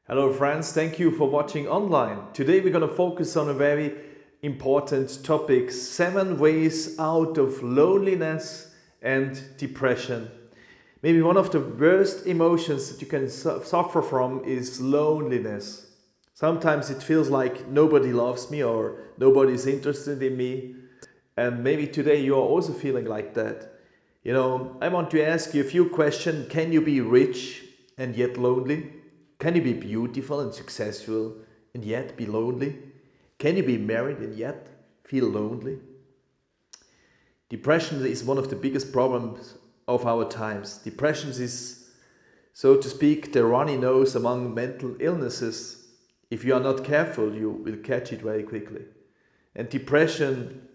Hello friends, thank you for watching online. Today we're going to focus on a very important topic, 7 ways out of loneliness and depression. Maybe one of the worst emotions that you can suffer from is loneliness. Sometimes it feels like nobody loves me or nobody is interested in me. And maybe today you are also feeling like that. I want to ask you a few questions. Can you be rich and yet lonely? Can you be beautiful and successful and yet be lonely? Can you be married and yet feel lonely? Depression is one of the biggest problems of our times. Depression is, so to speak, the runny nose among mental illnesses. If you are not careful, you will catch it very quickly. And depression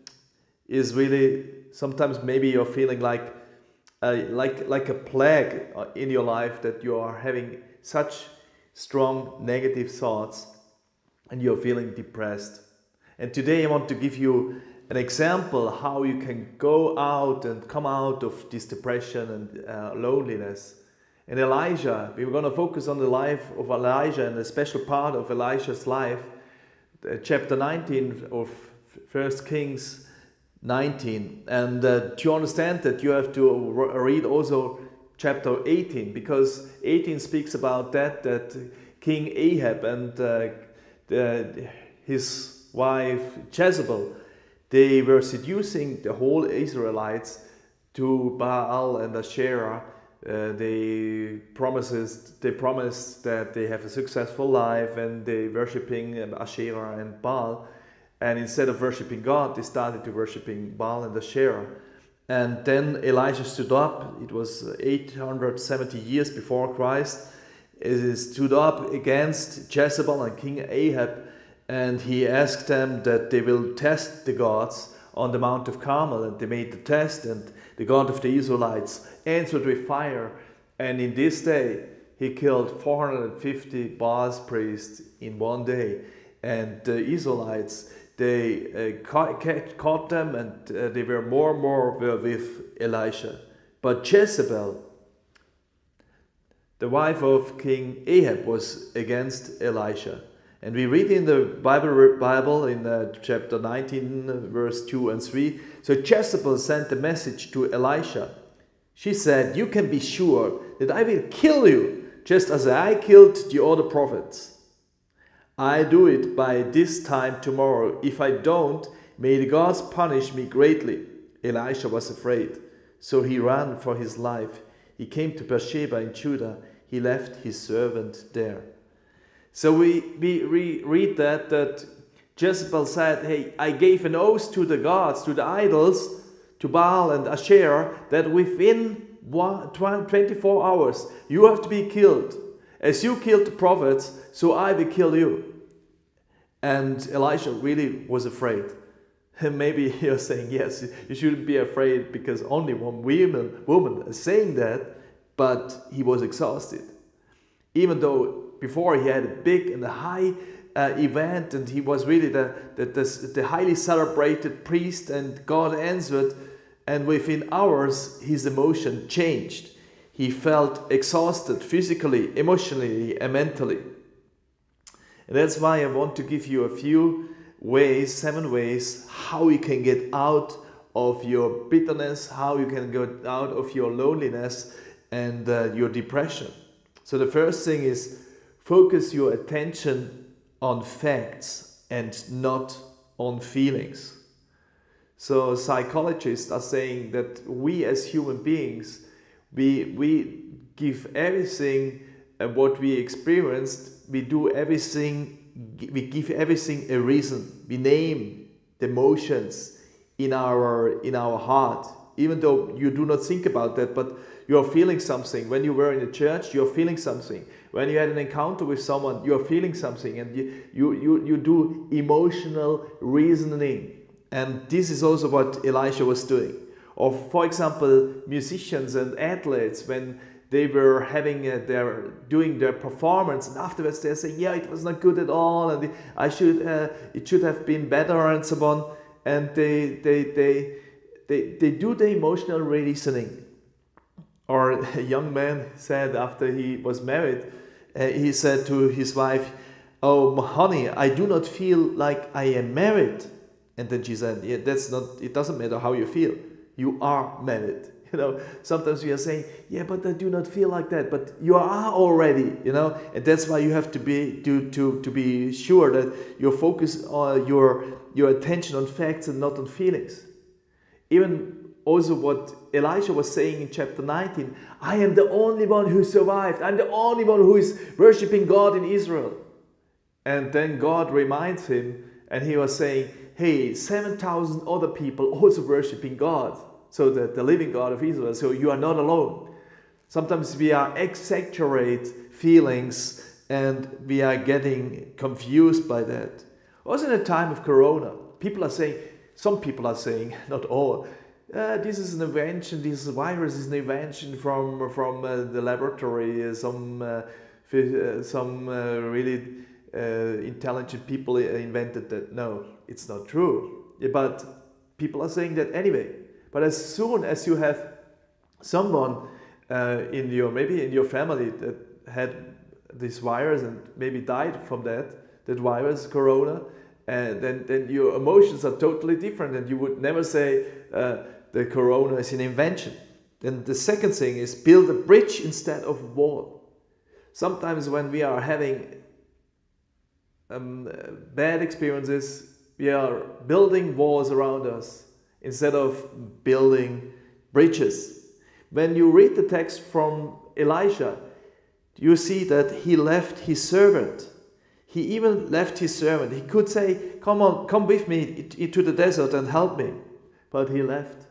is really, sometimes maybe you're feeling like a plague in your life, that you are having such strong negative thoughts and you're feeling depressed. And today I want to give you an example how you can go out and come out of this depression and loneliness. And Elijah, we were going to focus on the life of Elijah and a special part of Elijah's life, chapter 19 of 1 Kings 19. And to understand that, you have to read also chapter 18, because 18 speaks about that King Ahab and his wife Jezebel, they were seducing the whole Israelites to Baal and Asherah. They promised that they have a successful life, and they worshiping Asherah and Baal. And instead of worshiping God, they started to worshiping Baal and Asherah. And then Elijah stood up. It was 870 years before Christ. He stood up against Jezebel and King Ahab, and he asked them that they will test the gods on the Mount of Carmel. And they made the test, and the God of the Israelites answered with fire. And in this day, he killed 450 Baal priests in one day. And the Israelites, they caught them, and they were more and more with Elisha. But Jezebel, the wife of King Ahab, was against Elisha. And we read in the Bible in chapter 19, verse 2 and 3. So Jezebel sent a message to Elisha. She said, "You can be sure that I will kill you, just as I killed the other prophets. I do it by this time tomorrow. If I don't, may the gods punish me greatly." Elisha was afraid, so he ran for his life. He came to Beersheba in Judah. He left his servant there. So we read that Jezebel said, "Hey, I gave an oath to the gods, to the idols, to Baal and Asherah, that within 24 hours you have to be killed. As you killed the prophets, so I will kill you." And Elisha really was afraid. And maybe you're saying, yes, you shouldn't be afraid because only one woman is saying that, but he was exhausted. Even though before he had a big and a high event, and he was really the highly celebrated priest, and God answered, and within hours his emotion changed. He felt exhausted physically, emotionally, and mentally. And that's why I want to give you a few ways, 7 ways, how you can get out of your bitterness, how you can get out of your loneliness and your depression. So the first thing is, focus your attention on facts and not on feelings. So psychologists are saying that we as human beings, we give everything what we experienced, we do everything, we give everything a reason. We name the emotions in our heart, even though you do not think about that, but you are feeling something. When you were in the church, you are feeling something. When you had an encounter with someone, you are feeling something, and you do emotional reasoning. And this is also what Elisha was doing. Or for example, musicians and athletes, when they were having doing their performance, and afterwards they're saying, "Yeah, it was not good at all, and it should have been better," and so on. And they do the emotional reasoning. Or a young man said after he was married, he said to his wife, "Oh, honey, I do not feel like I am married." And then she said, "Yeah, it doesn't matter how you feel. You are married." Sometimes we are saying, "Yeah, but I do not feel like that." But you are already, and that's why you have to be sure that you focus on your attention on facts and not on feelings. Even also what Elisha was saying in chapter 19, "I am the only one who survived. I'm the only one who is worshiping God in Israel." And then God reminds him, and he was saying, "Hey, 7,000 other people also worshiping God, so that the living God of Israel, so you are not alone." Sometimes we are exaggerate feelings and we are getting confused by that. Also in a time of Corona, some people are saying, not all, this is an invention, this virus is an invention from the laboratory, some really intelligent people invented that. No, it's not true. But people are saying that anyway. But as soon as you have someone maybe in your family that had this virus and maybe died from that virus, Corona, then your emotions are totally different, and you would never say the Corona is an invention. Then the second thing is build a bridge instead of wall. Sometimes when we are having bad experiences, we are building walls around us instead of building bridges. When you read the text from Elisha, you see that he left his servant. He even left his servant. He could say, come with me into the desert and help me. But he left.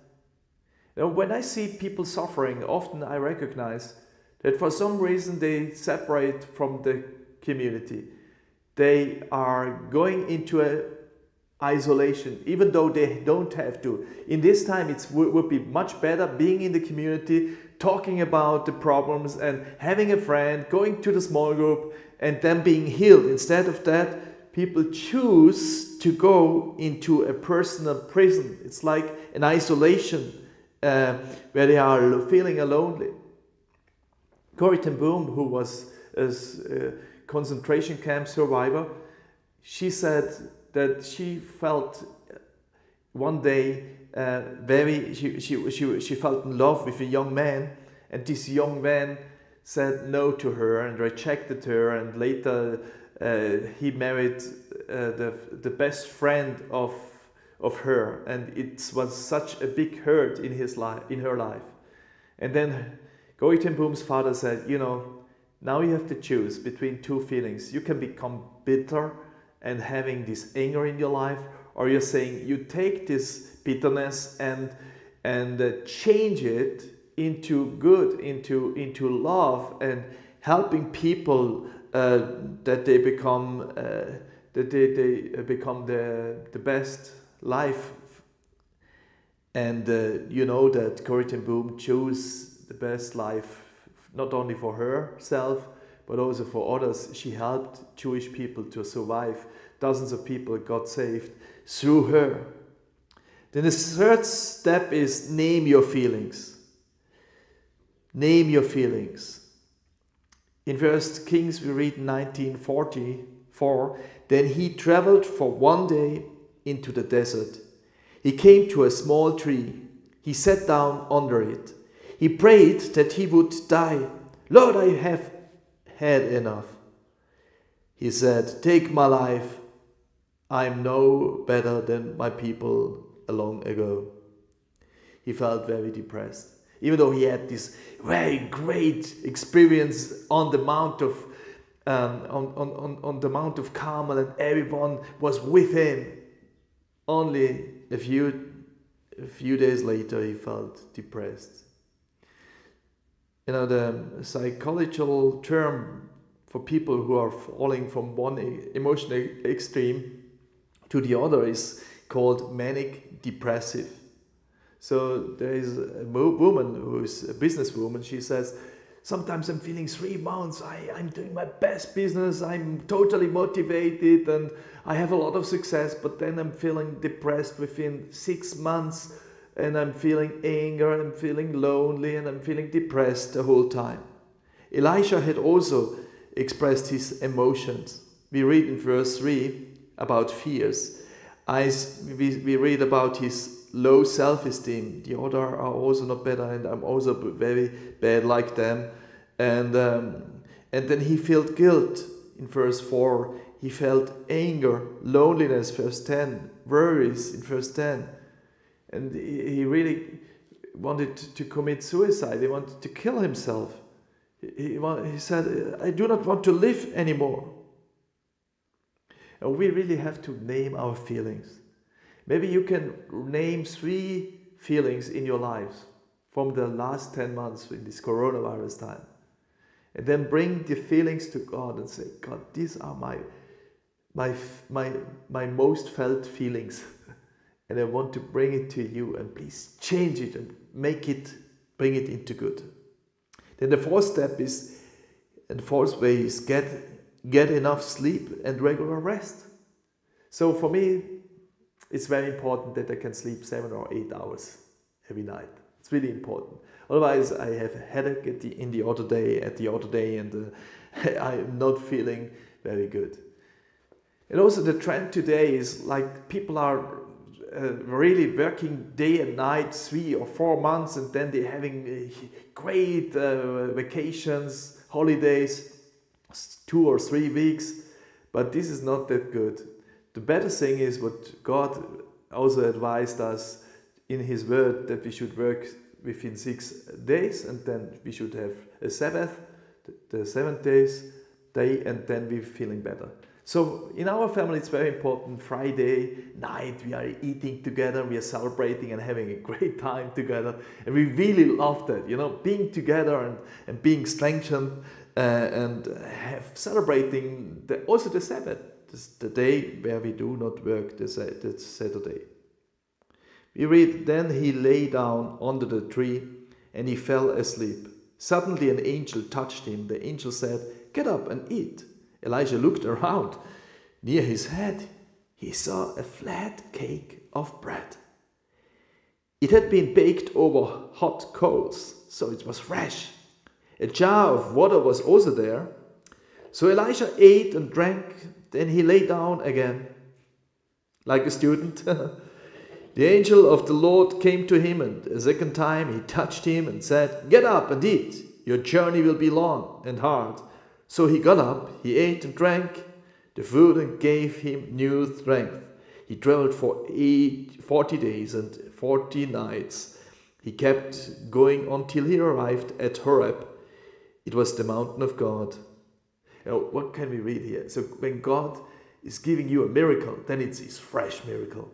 When I see people suffering, often I recognize that for some reason they separate from the community. They are going into a isolation, even though they don't have to. In this time, it would be much better being in the community, talking about the problems and having a friend, going to the small group and then being healed. Instead of that, people choose to go into a personal prison. It's like an isolation where they are feeling lonely. Corrie ten Boom, who was a concentration camp survivor, she said that she felt one day she felt in love with a young man, and this young man said no to her and rejected her, and later he married the best friend of her, and it was such a big hurt in her life. And then Corrie ten Boom's father said, now you have to choose between two feelings. You can become bitter and having this anger in your life, or you're saying you take this bitterness and change it into good, into love, and helping people that they become the best life. And you know that Corrie ten Boom chose the best life not only for herself but also for others. She helped Jewish people to survive. Dozens of people got saved through her. Then the third step is name your feelings. Name your feelings. In 1 Kings we read 19:44, then he traveled for one day into the desert. He came to a small tree. He sat down under it. He prayed that he would die. Lord, I have had enough. He said, take my life. I'm no better than my people long ago. He felt very depressed. Even though he had this very great experience on the Mount of on the Mount of Carmel, and everyone was with him. Only a few days later, he felt depressed. The psychological term for people who are falling from one emotional extreme to the other is called manic depressive. So there is a woman who is a businesswoman. She says, sometimes I'm feeling 3 months, I'm doing my best business, I'm totally motivated and I have a lot of success, but then I'm feeling depressed within 6 months, and I'm feeling anger, I'm feeling lonely, and I'm feeling depressed the whole time. Elisha had also expressed his emotions. We read in verse 3 about fears. We read about his low self-esteem. The other are also not better, and I'm also very bad like them. And then he felt guilt in verse 4. He felt anger, loneliness, verse 10, worries in verse 10. And he really wanted to commit suicide. He wanted to kill himself. He said, I do not want to live anymore. And we really have to name our feelings. Maybe you can name 3 feelings in your lives from the last 10 months in this coronavirus time. And then bring the feelings to God and say, God, these are my most felt feelings. And I want to bring it to you, and please change it and bring it into good. Then the 4th step is, and 4th way is get enough sleep and regular rest. So for me, it's very important that I can sleep 7 or 8 hours every night. It's really important. Otherwise, I have a headache at the other day, and I'm not feeling very good. And also the trend today is like people are really working day and night 3 or 4 months, and then they're having great vacations, holidays, 2 or 3 weeks. But this is not that good. The better thing is what God also advised us in His Word, that we should work within 6 days, and then we should have a Sabbath, the 7th day, and then we're feeling better. So in our family, it's very important. Friday night, we are eating together, we are celebrating and having a great time together. And we really love that, being together and being strengthened and celebrating also the Sabbath, the day where we do not work, the Saturday. We read, then he lay down under the tree and he fell asleep. Suddenly an angel touched him. The angel said, get up and eat. Elijah looked around. Near his head, he saw a flat cake of bread. It had been baked over hot coals, so it was fresh. A jar of water was also there. So Elijah ate and drank, then he lay down again, like a student. The angel of the Lord came to him, and a second time he touched him and said, get up and eat. Your journey will be long and hard. So he got up, he ate and drank the food and gave him new strength. He traveled for 40 days and 40 nights. He kept going until he arrived at Horeb. It was the mountain of God. What can we read here? So when God is giving you a miracle, then it's his fresh miracle.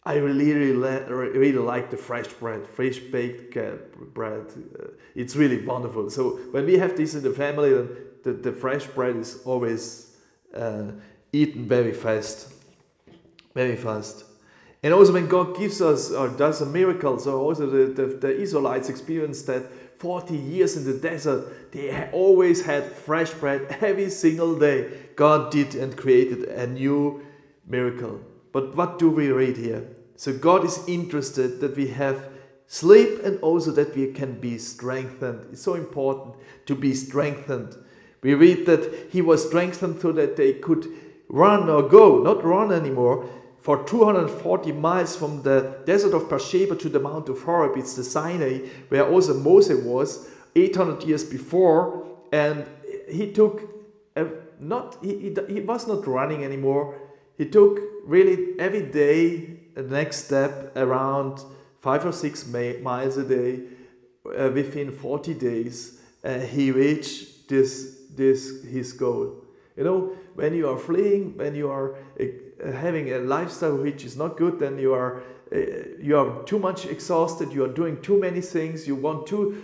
I really like the fresh bread, fresh baked bread. It's really wonderful. So when we have this in the family, then the fresh bread is always eaten very fast. Very fast. And also when God gives us or does a miracle, so also the Israelites experienced that 40 years in the desert, they always had fresh bread every single day. God did and created a new miracle. But what do we read here? So God is interested that we have sleep and also that we can be strengthened. It's so important to be strengthened. We read that he was strengthened so that they could run or go, not run anymore, for 240 miles from the desert of Beersheba to the Mount of Horeb. It's the Sinai, where also Moses was 800 years before, and he took he was not running anymore. He took really every day the next step around 5 or 6 miles a day. Within 40 days, he reached his goal. When you are fleeing, when you are having a lifestyle which is not good, then you are too much exhausted. You are doing too many things. You want to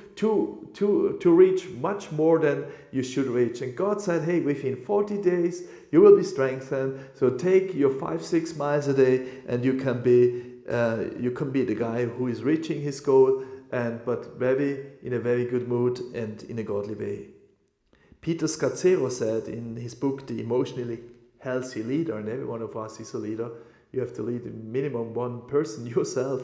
reach much more than you should reach. And God said, "Hey, within 40 days you will be strengthened. So take your 5-6 miles a day, and you can be the guy who is reaching his goal, but in a very good mood and in a godly way." Peter Scazzero said in his book, The Emotionally Healthy Leader, and every one of us is a leader. You have to lead minimum one person yourself.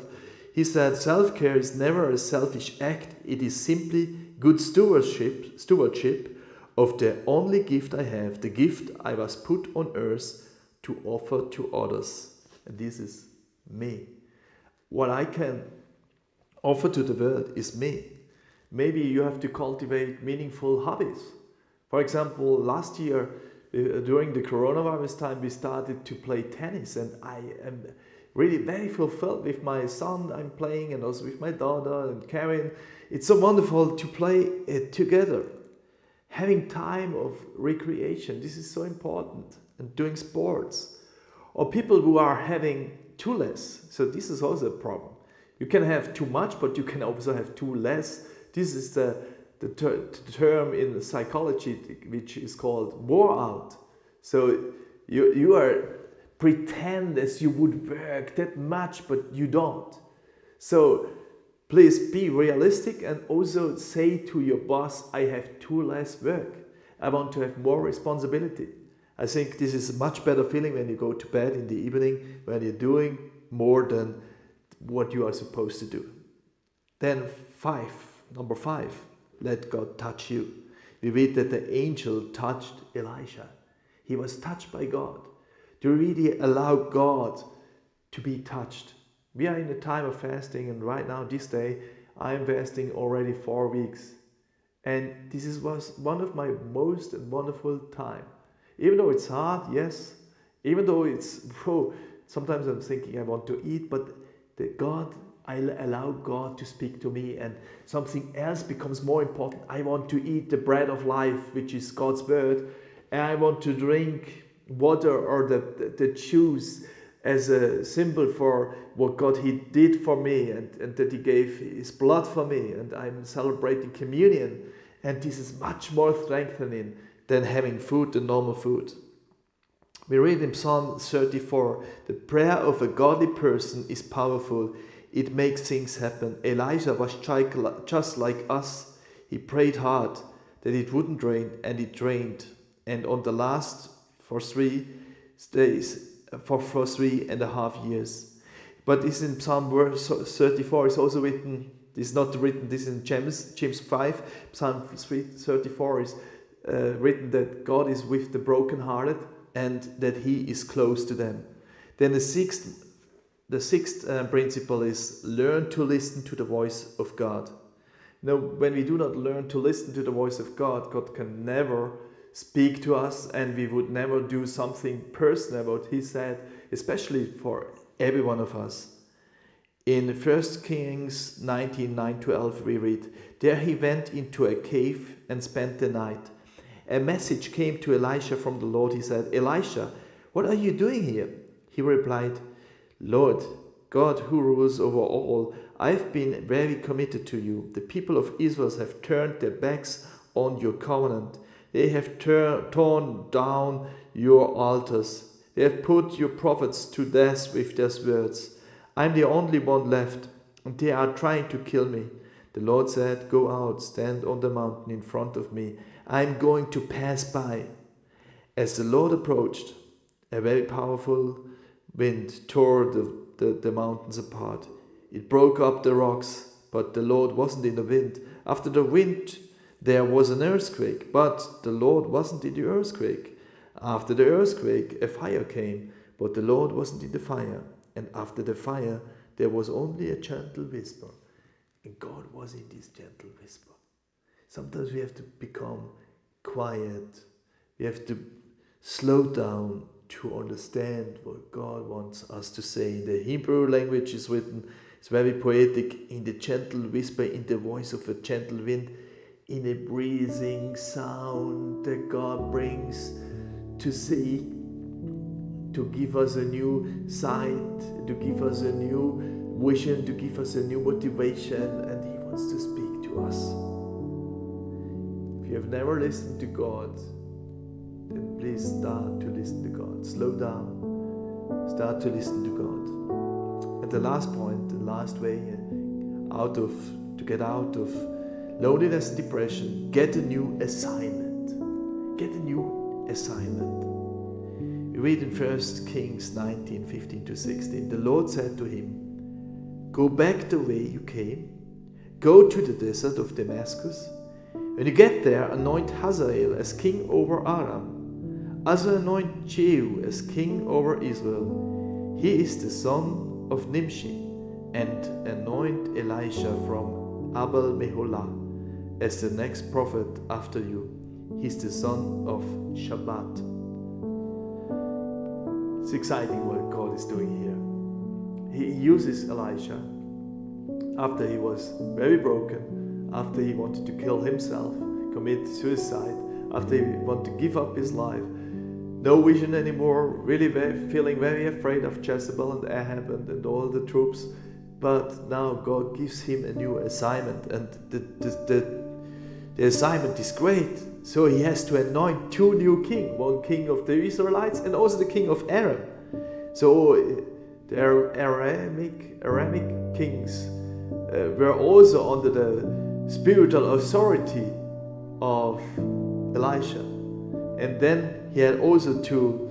He said, self-care is never a selfish act. It is simply good stewardship of the only gift I have, the gift I was put on earth to offer to others. And this is me. What I can offer to the world is me. Maybe you have to cultivate meaningful hobbies. For example, last year, during the coronavirus time, we started to play tennis, and I am really very fulfilled with my son I'm playing, and also with my daughter and Karen. It's so wonderful to play together. Having time of recreation, this is so important, and doing sports. Or people who are having too less, so this is also a problem. You can have too much, but you can also have too less. This is the term in psychology which is called wore out. So you are pretend as you would work that much, but you don't. So please be realistic and also say to your boss, I have too less work. I want to have more responsibility. I think this is a much better feeling when you go to bed in the evening, when you're doing more than what you are supposed to do. Then number 5, let God touch you. We read that the angel touched Elisha. He was touched by God. To really allow God to be touched. We are in a time of fasting, and right now, this day, I am fasting already 4 weeks. And this was one of my most wonderful time. Even though it's hard, yes. Even though it's, sometimes I'm thinking I want to eat, but I allow God to speak to me, and something else becomes more important. I want to eat the bread of life, which is God's word, and I want to drink water or the juice as a symbol for what God He did for me, and that He gave His blood for me, and I'm celebrating communion, and this is much more strengthening than having food, the normal food. We read in Psalm 34, the prayer of a godly person is powerful. It makes things happen. Elijah was just like us. He prayed hard that it wouldn't rain, and it rained. And on the last for 3 days, for 3.5 years. But this in Psalm 34 is also written, this is not written, this is in James 5, Psalm 34 is written that God is with the brokenhearted and that He is close to them. Then the sixth principle is learn to listen to the voice of God. Now, when we do not learn to listen to the voice of God, God can never speak to us, and we would never do something personal about He said, especially for every one of us. In 1 Kings 19:9-12 we read, there he went into a cave and spent the night. A message came to Elisha from the Lord. He said, Elisha, what are you doing here? He replied, Lord, God who rules over all, I've been very committed to you. The people of Israel have turned their backs on your covenant. They have torn down your altars. They have put your prophets to death with their words. I'm the only one left, and they are trying to kill me. The Lord said, go out, stand on the mountain in front of me. I'm going to pass by. As the Lord approached, a very powerful wind tore the mountains apart. It broke up the rocks, but the Lord wasn't in the wind. After the wind, there was an earthquake, but the Lord wasn't in the earthquake. After the earthquake, a fire came, but the Lord wasn't in the fire. And after the fire, there was only a gentle whisper. And God was in this gentle whisper. Sometimes we have to become quiet. We have to slow down to understand what God wants us to say. In the Hebrew language is written, it's very poetic, in the gentle whisper, in the voice of a gentle wind, in a breathing sound that God brings to see, to give us a new sight, to give us a new vision, to give us a new motivation, and He wants to speak to us. If you have never listened to God, then please start to listen to God. Slow down, start to listen to God. And the last point, the last way to get out of loneliness and depression, get a new assignment. Get a new assignment. We read in 1 Kings 19:15-16, the Lord said to him, go back the way you came, go to the desert of Damascus, When you get there, anoint Hazael as king over Aram. Also anoint Jehu as king over Israel. He is the son of Nimshi. And anoint Elisha from Abel Meholah as the next prophet after you. He's the son of Shabbat. It's exciting what God is doing here. He uses Elisha after he was very broken, after he wanted to kill himself, commit suicide, after he wanted to give up his life. No vision anymore, really feeling very afraid of Jezebel and Ahab and all the troops. But now God gives him a new assignment, and the assignment is great. So he has to anoint two new kings, one king of the Israelites and also the king of Aram. So the Aramic kings were also under the spiritual authority of Elisha. And then he had also to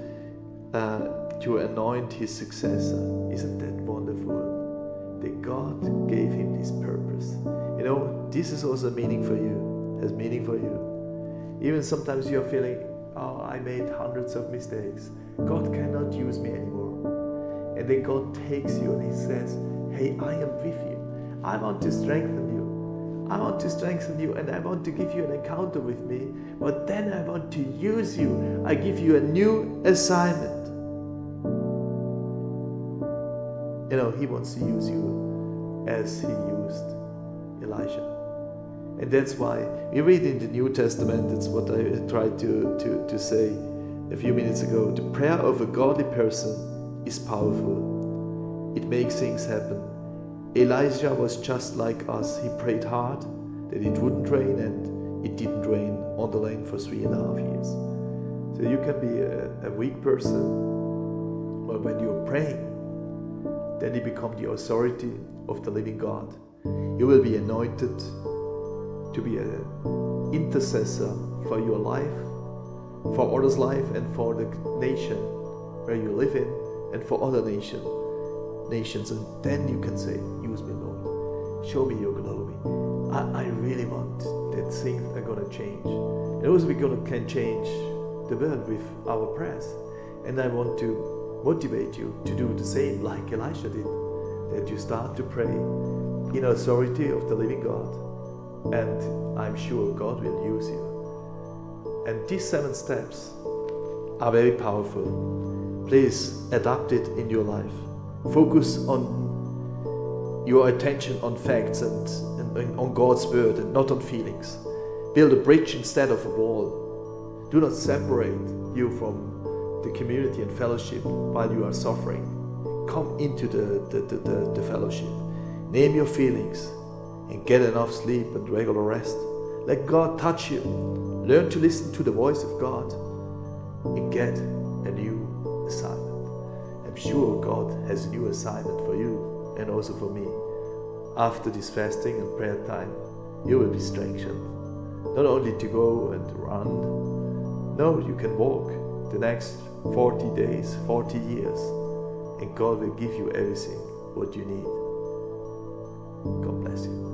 anoint his successor. Isn't that wonderful? That God gave him this purpose. You know, this is also meaning for you. Has meaning for you. Even sometimes you're feeling, oh, I made hundreds of mistakes. God cannot use me anymore. And then God takes you and He says, hey, I am with you. I want to strengthen you. I want to strengthen you, and I want to give you an encounter with me. But then I want to use you. I give you a new assignment. You know, He wants to use you as He used Elisha. And that's why we read in the New Testament, it's what I tried to say a few minutes ago. The prayer of a godly person is powerful. It makes things happen. Elijah was just like us. He prayed hard that it wouldn't rain, and it didn't rain on the land for 3.5 years. So you can be a weak person, but when you're praying, then you become the authority of the living God. You will be anointed to be an intercessor for your life, for others' life, and for the nation where you live in, and for other nations. And then you can say, use me, Lord. Show me your glory. I really want that things are going to change. And also we can change the world with our prayers. And I want to motivate you to do the same like Elisha did. That you start to pray in authority of the living God. And I'm sure God will use you. And these 7 steps are very powerful. Please adapt it in your life. Focus on your attention on facts and on God's word and not on feelings. Build a bridge instead of a wall. Do not separate you from the community and fellowship while you are suffering. Come into the fellowship. Name your feelings and get enough sleep and regular rest. Let God touch you. Learn to listen to the voice of God and get a new assignment. I'm sure God has a new assignment for you and also for me. After this fasting and prayer time, you will be strengthened. Not only to go and run, no, you can walk the next 40 days, 40 years, and God will give you everything what you need. God bless you.